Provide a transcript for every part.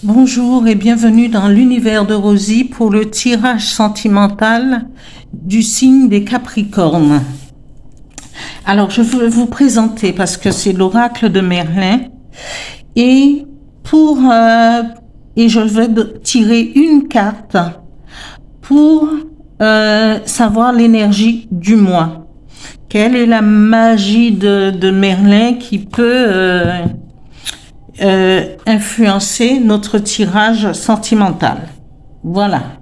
Bonjour et bienvenue dans l'univers de Rosie pour le tirage sentimental du signe des Capricornes. Alors, je veux vous présenter parce que c'est l'oracle de Merlin et je vais tirer une carte pour savoir l'énergie du mois. Quelle est la magie de Merlin qui peut influencer notre tirage sentimental. Voilà.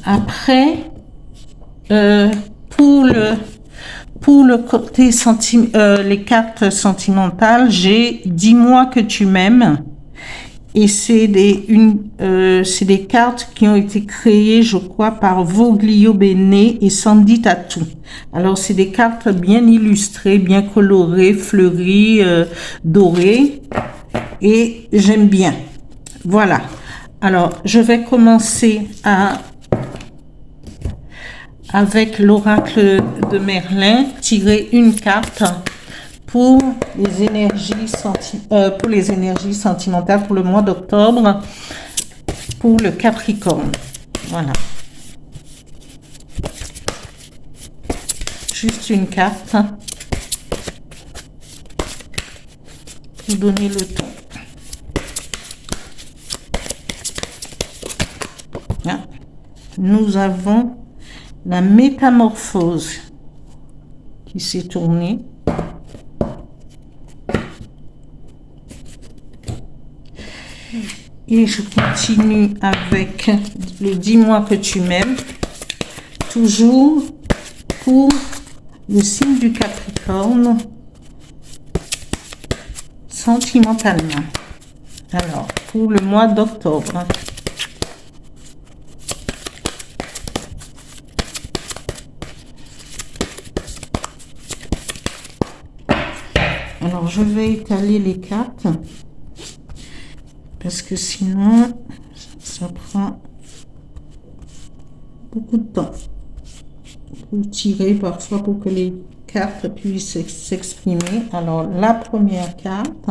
Après, pour le côté les cartes sentimentales, j'ai Dis-moi que tu m'aimes. Et c'est des cartes qui ont été créées, je crois, par Voglio Bene et Sandy Tattoo. Alors, c'est des cartes bien illustrées, bien colorées, fleuries, dorées. Et j'aime bien. Voilà. Alors, je vais commencer avec l'oracle de Merlin, tirer une carte pour les énergies sentimentales pour le mois d'octobre pour le Capricorne. Voilà. Juste une carte pour donner le ton. Là, nous avons la métamorphose qui s'est tournée. Et je continue avec le Dis-moi que tu m'aimes, toujours pour le signe du Capricorne, sentimentalement. Alors, pour le mois d'octobre. Alors, je vais étaler les cartes. Parce que sinon, ça prend beaucoup de temps pour tirer, parfois pour que les cartes puissent s'exprimer. Alors, la première carte,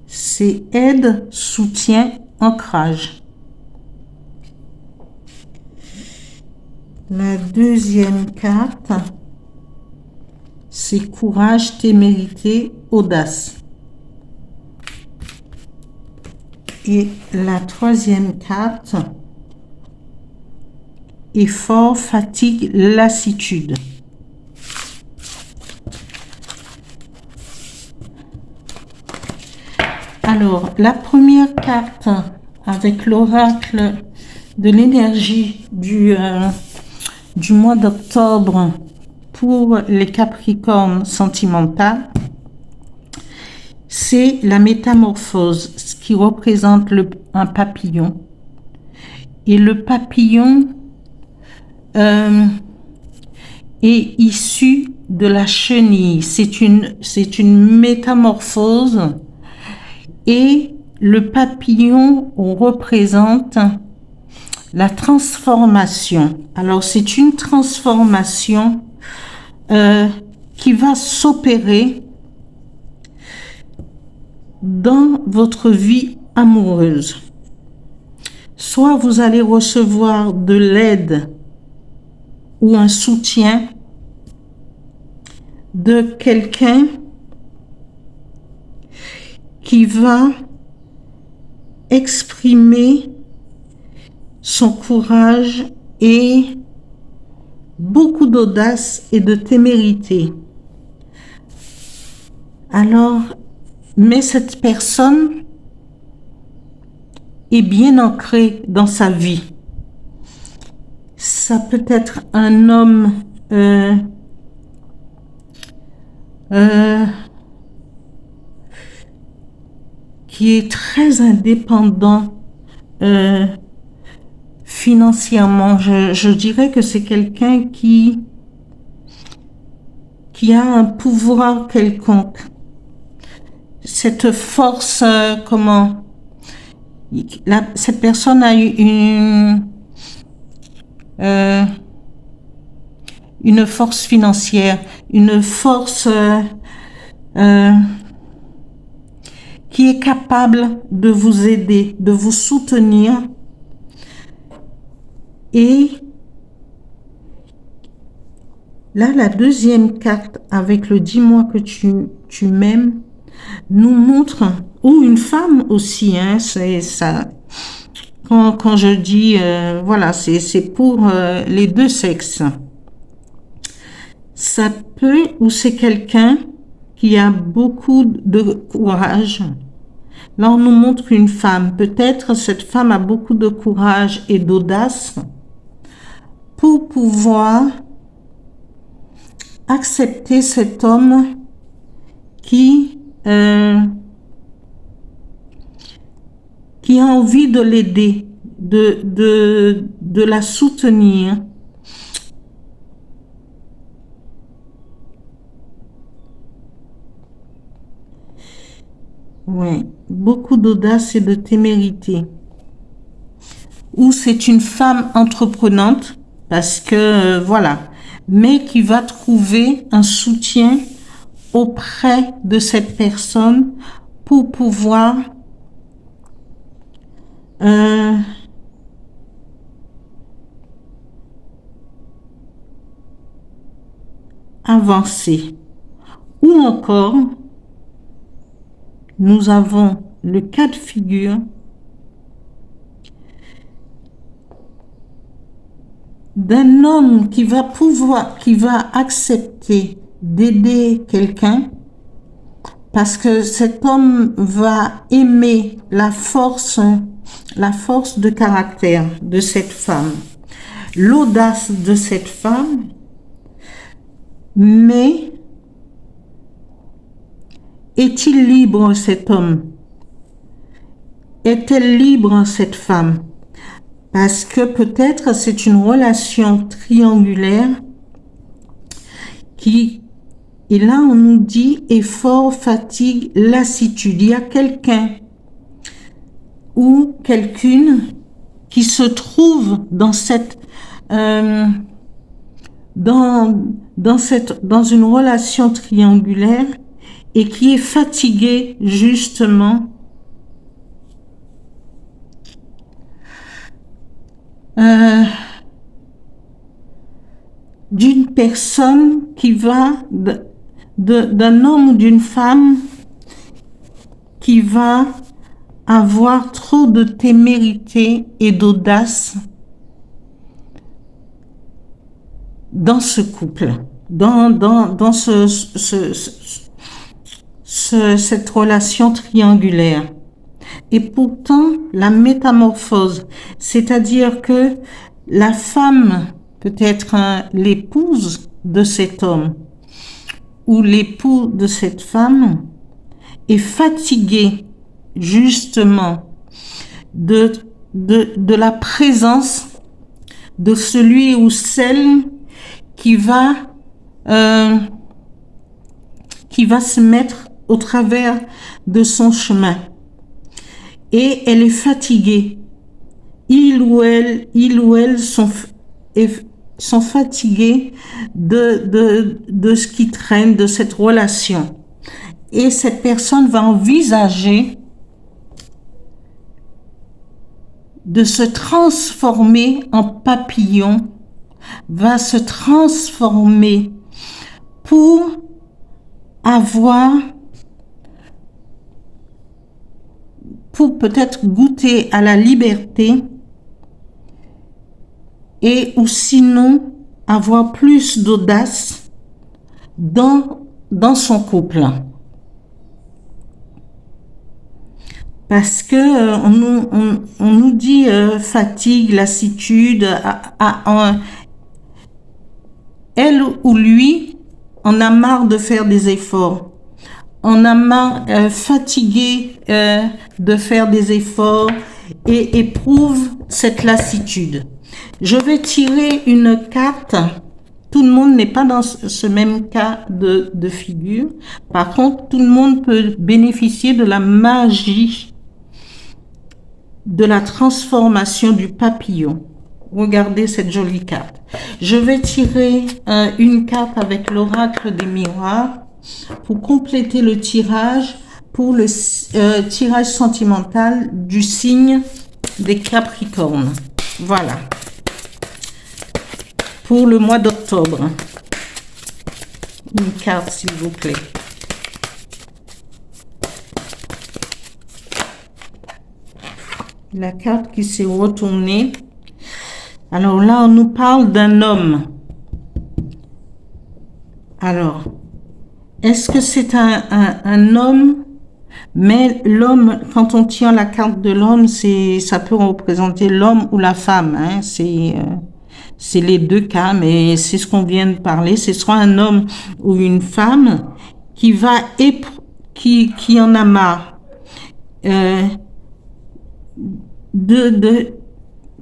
c'est aide, soutien, ancrage. La deuxième carte, c'est courage, témérité, audace. Et la troisième carte, effort, fatigue, lassitude. Alors, la première carte avec l'oracle de l'énergie du mois d'octobre pour les Capricornes sentimentales, c'est la métamorphose, ce qui représente un papillon. Et le papillon est issu de la chenille. C'est une métamorphose. Et le papillon représente la transformation. Alors, c'est une transformation qui va s'opérer dans votre vie amoureuse. Soit vous allez recevoir de l'aide ou un soutien de quelqu'un qui va exprimer son courage et beaucoup d'audace et de témérité. Alors, mais cette personne est bien ancrée dans sa vie. Ça peut être un homme qui est très indépendant financièrement. Je dirais que c'est quelqu'un qui a un pouvoir quelconque. Cette force, cette personne a une force financière, une force qui est capable de vous aider, de vous soutenir. Et là, la deuxième carte avec le dis-moi que tu m'aimes nous montre, ou une femme aussi, hein, c'est ça. Quand je dis, voilà, c'est pour les deux sexes. Ça peut, ou c'est quelqu'un qui a beaucoup de courage. Là, on nous montre une femme. Peut-être cette femme a beaucoup de courage et d'audace pour pouvoir accepter cet homme qui a envie de l'aider, de la soutenir. Oui, beaucoup d'audace et de témérité. Ou c'est une femme entreprenante, parce que, voilà, mais qui va trouver un soutien auprès de cette personne pour pouvoir avancer. Ou encore, nous avons le cas de figure d'un homme qui va accepter d'aider quelqu'un parce que cet homme va aimer la force de caractère de cette femme, l'audace de cette femme, mais est-il libre cet homme? Est-elle libre cette femme? Parce que peut-être c'est une relation triangulaire qui, et là on nous dit effort, fatigue, lassitude. Il y a quelqu'un ou quelqu'une qui se trouve dans cette dans une relation triangulaire et qui est fatigué justement d'une personne qui va d'un homme ou d'une femme qui va avoir trop de témérité et d'audace dans ce couple, dans cette relation triangulaire. Et pourtant, la métamorphose, c'est-à-dire que la femme, peut-être l'épouse de cet homme ou l'époux de cette femme, est fatiguée justement de la présence de celui ou celle qui va se mettre au travers de son chemin. Et elle est fatiguée. Il ou elle sont fatigués de ce qui traîne, de cette relation. Et cette personne va envisager de se transformer en papillon, va se transformer pour peut-être goûter à la liberté et ou sinon avoir plus d'audace dans son couple. Parce que on nous dit fatigue, lassitude, elle ou lui en a marre de faire des efforts. On a marre, fatigué de faire des efforts et éprouve cette lassitude. Je vais tirer une carte. Tout le monde n'est pas dans ce même cas de figure. Par contre, tout le monde peut bénéficier de la magie de la transformation du papillon. Regardez cette jolie carte. Je vais tirer une carte avec l'oracle des miroirs pour compléter le tirage pour le tirage sentimental du signe des Capricornes. Voilà. Pour le mois d'octobre. Une carte, s'il vous plaît. La carte qui s'est retournée. Alors là, on nous parle d'un homme. Alors, est-ce que c'est un homme? Mais l'homme, quand on tient la carte de l'homme, ça peut représenter l'homme ou la femme. Hein, c'est les deux cas, mais c'est ce qu'on vient de parler. Ce soit un homme ou une femme qui qui en a marre.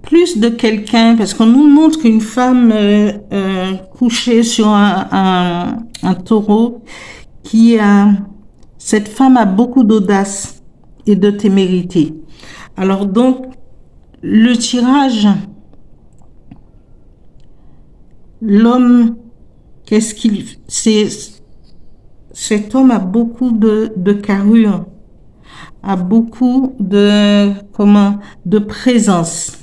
Plus de quelqu'un, parce qu'on nous montre qu'une femme couchée sur un taureau, cette femme a beaucoup d'audace et de témérité. Alors donc, le tirage, l'homme, cet homme a beaucoup de carrure, a beaucoup de présence.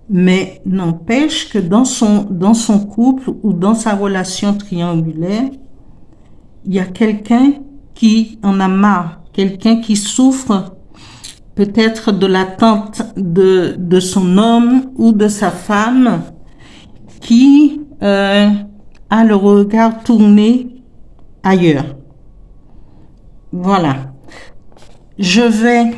Mais n'empêche que dans son couple ou dans sa relation triangulaire, il y a quelqu'un qui en a marre, quelqu'un qui souffre peut-être de l'attente de son homme ou de sa femme, qui a le regard tourné ailleurs. Voilà. Je vais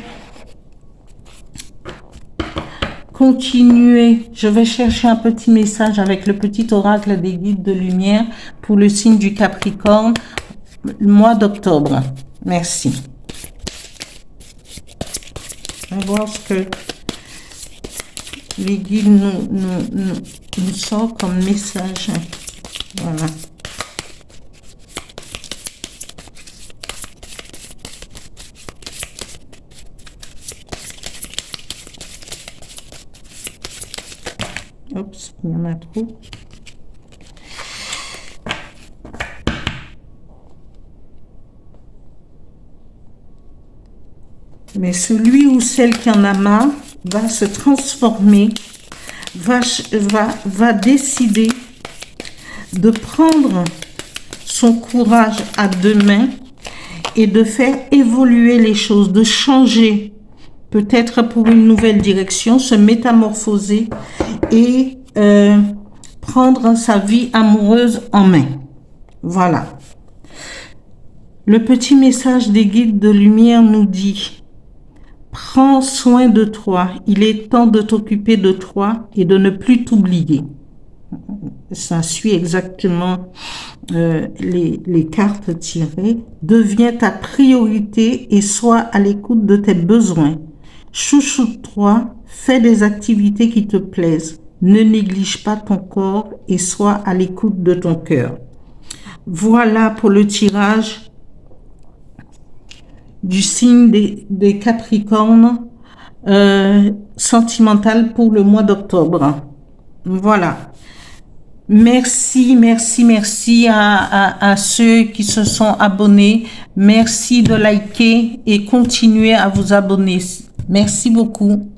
continuer. Je vais chercher un petit message avec le petit oracle des guides de lumière pour le signe du Capricorne, le mois d'octobre. Merci. On va voir ce que les guides nous sortent comme message. Voilà. Oups, il y en a trop. Mais celui ou celle qui en a marre va se transformer, va décider de prendre son courage à deux mains et de faire évoluer les choses, de changer, peut-être pour une nouvelle direction, se métamorphoser et prendre sa vie amoureuse en main. Voilà. Le petit message des guides de lumière nous dit: prends soin de toi, il est temps de t'occuper de toi et de ne plus t'oublier. Ça suit exactement les cartes tirées. Deviens ta priorité et sois à l'écoute de tes besoins. Chouchoute-toi, fais des activités qui te plaisent. Ne néglige pas ton corps et sois à l'écoute de ton cœur. Voilà pour le tirage du signe des Capricornes sentimental pour le mois d'octobre. Voilà. Merci à ceux qui se sont abonnés. Merci de liker et continuer à vous abonner. Merci beaucoup.